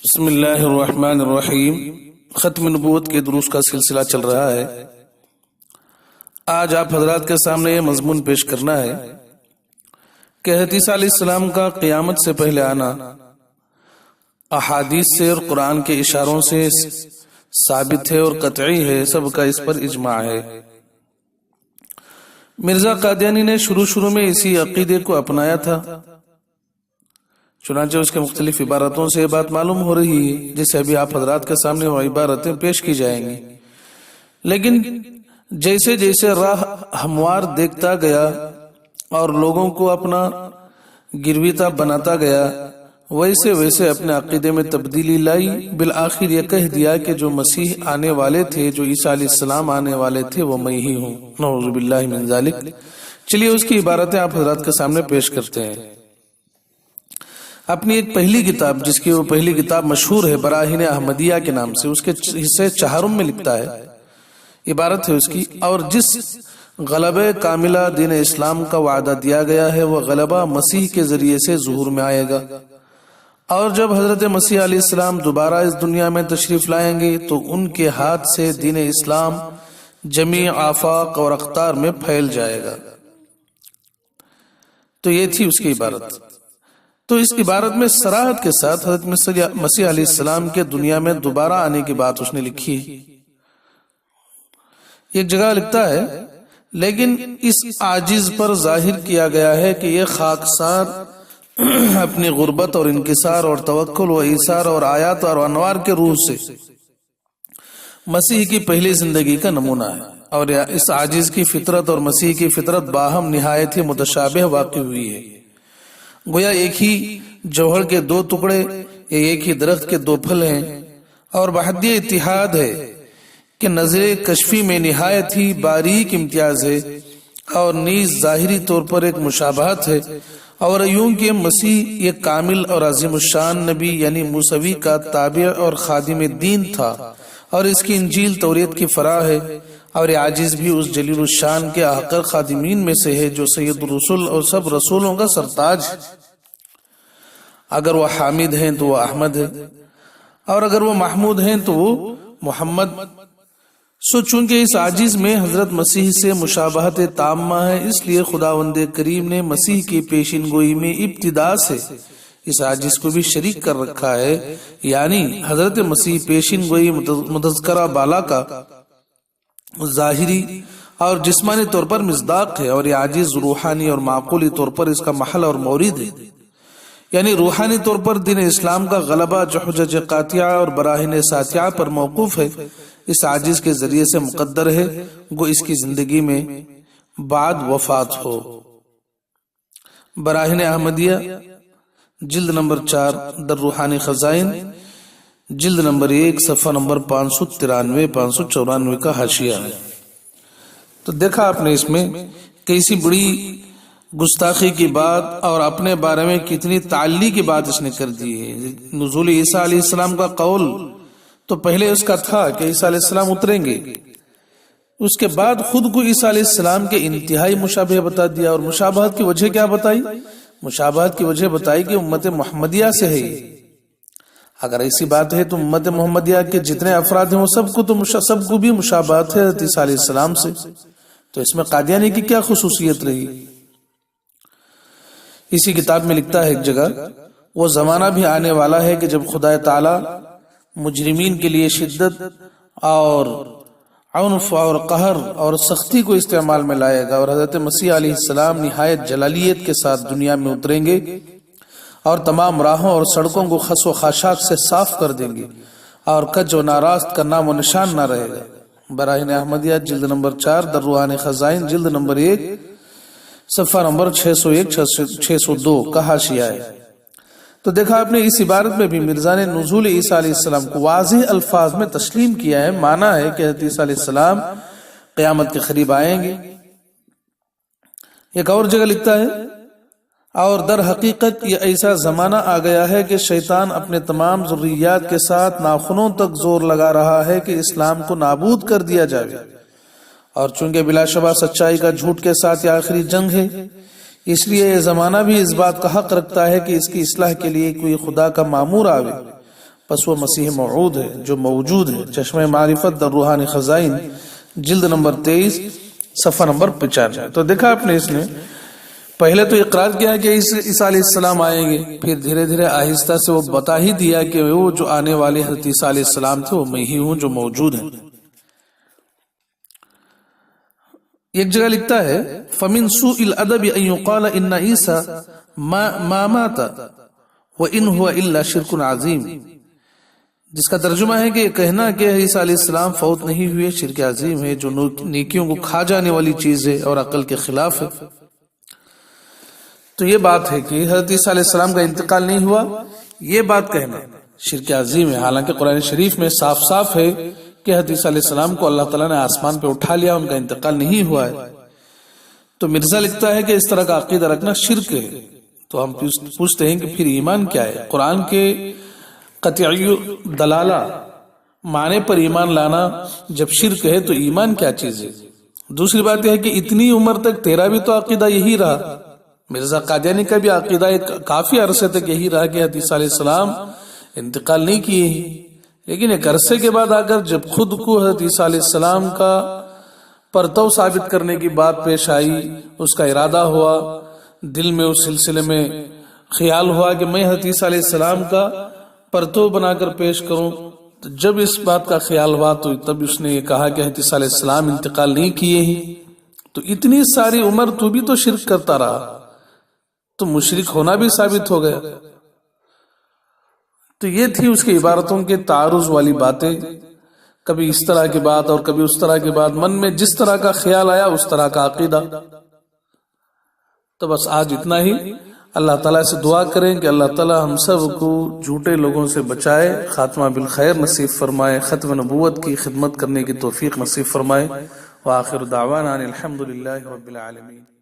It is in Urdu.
بسم اللہ الرحمن الرحیم۔ ختم نبوت کے دروس کا سلسلہ چل رہا ہے۔ آج آپ حضرات کے سامنے یہ مضمون پیش کرنا ہے کہ حضرت عیسیٰ علیہ السلام کا قیامت سے پہلے آنا احادیث سے اور قرآن کے اشاروں سے ثابت ہے اور قطعی ہے، سب کا اس پر اجماع ہے۔ مرزا قادیانی نے شروع میں اسی عقیدے کو اپنایا تھا، چنانچہ اس کے مختلف عبارتوں سے یہ بات معلوم ہو رہی ہے، جسے ابھی آپ حضرات کے سامنے وہ عبارتیں پیش کی جائیں گی۔ لیکن جیسے جیسے راہ ہموار دیکھتا گیا اور لوگوں کو اپنا گرویتا بناتا گیا، ویسے ویسے اپنے عقیدے میں تبدیلی لائی۔ بالآخر یہ کہہ دیا کہ جو مسیح آنے والے تھے، جو عیسیٰ علیہ السلام آنے والے تھے، وہ میں ہی ہوں، نعوذ باللہ من ذالک۔ چلیے اس کی عبارتیں آپ حضرات کے سامنے پیش کرتے ہیں۔ اپنی ایک پہلی کتاب، جس کی وہ پہلی کتاب مشہور ہے براہین احمدیہ کے نام سے، اس کے حصے چہارم میں لکھتا ہے، عبارت ہے اس کی: اور جس غلبہ کاملہ دین اسلام کا وعدہ دیا گیا ہے، وہ غلبہ مسیح کے ذریعے سے ظہور میں آئے گا، اور جب حضرت مسیح علیہ السلام دوبارہ اس دنیا میں تشریف لائیں گے تو ان کے ہاتھ سے دین اسلام جمیع آفاق اور اقطار میں پھیل جائے گا۔ تو یہ تھی اس کی عبارت۔ تو اس عبارت میں صراحت کے ساتھ حضرت مسیح علیہ السلام کے دنیا میں دوبارہ آنے کی بات اس نے لکھی۔ ایک جگہ لکھتا ہے: لیکن اس عاجز پر ظاہر کیا گیا ہے کہ یہ خاکسار اپنی غربت اور انکسار اور توکل و ایثار اور آیات اور انوار کے روح سے مسیح کی پہلی زندگی کا نمونہ ہے، اور اس عاجز کی فطرت اور مسیح کی فطرت باہم نہایت ہی متشابہ واقع ہوئی ہے، گویا ایک ہی جوہر کے دو ٹکڑے یا ایک ہی درخت کے دو پھل ہیں، اور بحدی اتحاد ہے کہ نظر کشفی میں نہایت ہی باریک امتیاز ہے، اور نیز ظاہری طور پر ایک مشابہت ہے، اور یوں کہ مسیح یہ کامل اور عظیم الشان نبی یعنی موسوی کا تابع اور خادم دین تھا، اور اس کی انجیل توریت کی فرا ہے، اور یہ عاجز بھی اس جلیل الشان کے احقر خادمین میں سے ہے جو سید الرسل اور سب رسولوں کا سرتاج ہے۔ اگر وہ حامد ہیں تو وہ احمد ہے، اور اگر وہ محمود ہیں تو وہ محمد۔ چونکہ اس عاجز میں حضرت مسیح سے مشابہت تامہ ہے، اس لیے خداوند کریم نے مسیح کی پیشین گوئی میں ابتدا سے اس عاجز کو بھی شریک کر رکھا ہے، یعنی حضرت مسیح پیشین گوئی متذکرہ بالا کا ظاہری اور جسمانی طور پر مصداق ہے، اور یہ عاجز روحانی اور معقولی طور پر اس کا محل اور مورد ہے، یعنی روحانی طور پر دین اسلام کا غلبہ جو حجج قاطعہ اور براہین ساطعہ پر موقوف ہے، اس عاجز کے ذریعے سے مقدر ہے، گو اس کی زندگی میں بعد وفات ہو۔ براہین احمدیہ جلد نمبر 4 در روحانی خزائن، جلد نمبر 1 صفحہ نمبر 593-594 کا حاشیہ ہے۔ تو دیکھا آپ نے اس میں کیسی بڑی گستاخی کی بات اور اپنے بارے میں کتنی تعلی کی بات اس نے کر دی ہے۔ نزول عیسیٰ علیہ السلام کا قول تو پہلے اس کا تھا کہ عیسیٰ علیہ السلام اتریں گے، اس کے بعد خود کو عیسیٰ علیہ السلام کے انتہائی مشابہ بتا دیا، اور مشابہت کی وجہ کیا بتائی؟ مشابہت کی وجہ بتائی کہ امت محمدیہ سے ہے۔ اگر ایسی بات ہے تو امت محمدیہ کے جتنے افراد ہیں وہ سب کو بھی مشابہت ہے حضرت عیسیٰ علیہ السلام سے، تو اس میں قادیانی کی کیا خصوصیت رہی؟ اسی کتاب میں لکھتا ہے ایک جگہ: وہ زمانہ بھی آنے والا ہے کہ جب خدا تعالی مجرمین کے لیے شدت اور عنف اور قہر اور سختی کو استعمال میں لائے گا، اور حضرت مسیح علیہ السلام نہایت جلالیت کے ساتھ دنیا میں اتریں گے اور تمام راہوں اور سڑکوں کو خس و خاشاک سے صاف کر دیں گے، اور کج و ناراست کا نام و نشان نہ رہے گا۔ براہین احمدیہ جلد نمبر 4 در روحانی خزائن، جلد نمبر 1 صفحہ نمبر 601-602 کا حاشیہ ہے۔ تو دیکھا آپ نے اس عبارت میں بھی مرزا نے نزول عیسیٰ علیہ السلام کو واضح الفاظ میں تسلیم کیا ہے، مانا ہے کہ حضرت عیسیٰ علیہ السلام قیامت کے قریب آئیں گے۔ ایک اور جگہ لکھتا ہے: اور در حقیقت یہ ایسا زمانہ آ گیا ہے کہ شیطان اپنے تمام ذریات کے ساتھ ناخنوں تک زور لگا رہا ہے کہ اسلام کو نابود کر دیا جائے، اور چونکہ بلا شبہ سچائی کا جھوٹ کے ساتھ یہ آخری جنگ ہے، اس لیے یہ زمانہ بھی اس بات کا حق رکھتا ہے کہ اس کی اصلاح کے لیے کوئی خدا کا مامور آوے، پس وہ مسیح موعود ہے جو موجود ہے. چشمہ معرفت در روحانی خزائن جلد نمبر 23 صفحہ نمبر 95. تو دیکھا آپ نے اس نے پہلے تو اقرار کیا کہ عیسیٰ علیہ السلام آئیں گے، پھر دھیرے دھیرے آہستہ سے وہ بتا ہی دیا کہ وہ جو آنے والے حضرت عیسیٰ علیہ السلام تھے وہ میں ہی ہوں جو موجود ہیں. ایک جگہ لکھتا ہے فَمِن سُوءِ الْأَدَبِ أَن يُقَالَ إِنَّ عِيسَى مَا مَاتَ وَإِنْ هُوَ إِلَّا شِرْكٌ عَظِيمٌ، جس کا ترجمہ ہے کہ یہ کہنا کہ عیسیٰ علیہ السلام فوت نہیں ہوئے شرک عظیم ہے جو نیکیوں کو کھا جانے والی چیز ہے اور عقل کے خلاف ہے. تو یہ بات ہے کہ حضرت عیسیٰ علیہ السلام کا انتقال نہیں ہوا، یہ بات کہنا شرک عظیم ہے. حالانکہ قرآن شریف میں صاف صاف ہے کہ حضرت عیسیٰ علیہ السلام کو اللہ تعالیٰ نے آسمان پہ اٹھا لیا، ان کا انتقال نہیں ہوا ہے. تو مرزا لکھتا ہے کہ اس طرح کا عقیدہ رکھنا شرک ہے. تو ہم پوچھتے ہیں کہ پھر ایمان کیا ہے؟ قرآن کے قطعی دلالہ معنی پر ایمان لانا جب شرک ہے تو ایمان کیا چیز ہے؟ دوسری بات یہ ہے کہ اتنی عمر تک تیرا بھی تو عقیدہ یہی رہا، مرزا قادیانی کا بھی عقیدہ کافی عرصے تک یہی رہا کہ حضرت عیسیٰ علیہ السلام انتقال نہیں کیے ہی. لیکن ایک عرصے کے بعد آ کر جب خود کو حضرت عیسیٰ علیہ السلام کا پرتو ثابت کرنے کی بات پیش آئی، اس کا ارادہ ہوا، دل میں اس سلسلے میں خیال ہوا کہ میں حضرت عیسیٰ علیہ السلام کا پرتو بنا کر پیش کروں، تو جب اس بات کا خیال ہوا تو تب اس نے یہ کہا کہ حضرت عیسیٰ علیہ السلام انتقال نہیں کیے ہی. تو اتنی ساری عمر تو بھی تو شرک کرتا رہا، تو مشرک ہونا بھی ثابت ہو گیا. تو یہ تھی اس کی عبارتوں کے تعارض والی باتیں، کبھی اس طرح کی بات اور کبھی اس طرح کی بات، من میں جس طرح کا خیال آیا اس طرح کا عقیدہ. تو بس آج اتنا ہی. اللہ تعالیٰ سے دعا کریں کہ اللہ تعالیٰ ہم سب کو جھوٹے لوگوں سے بچائے، خاتمہ بالخیر نصیب فرمائے، ختم نبوت کی خدمت کرنے کی توفیق نصیب فرمائے. وآخر دعوانا ان الحمد للہ رب العالمین.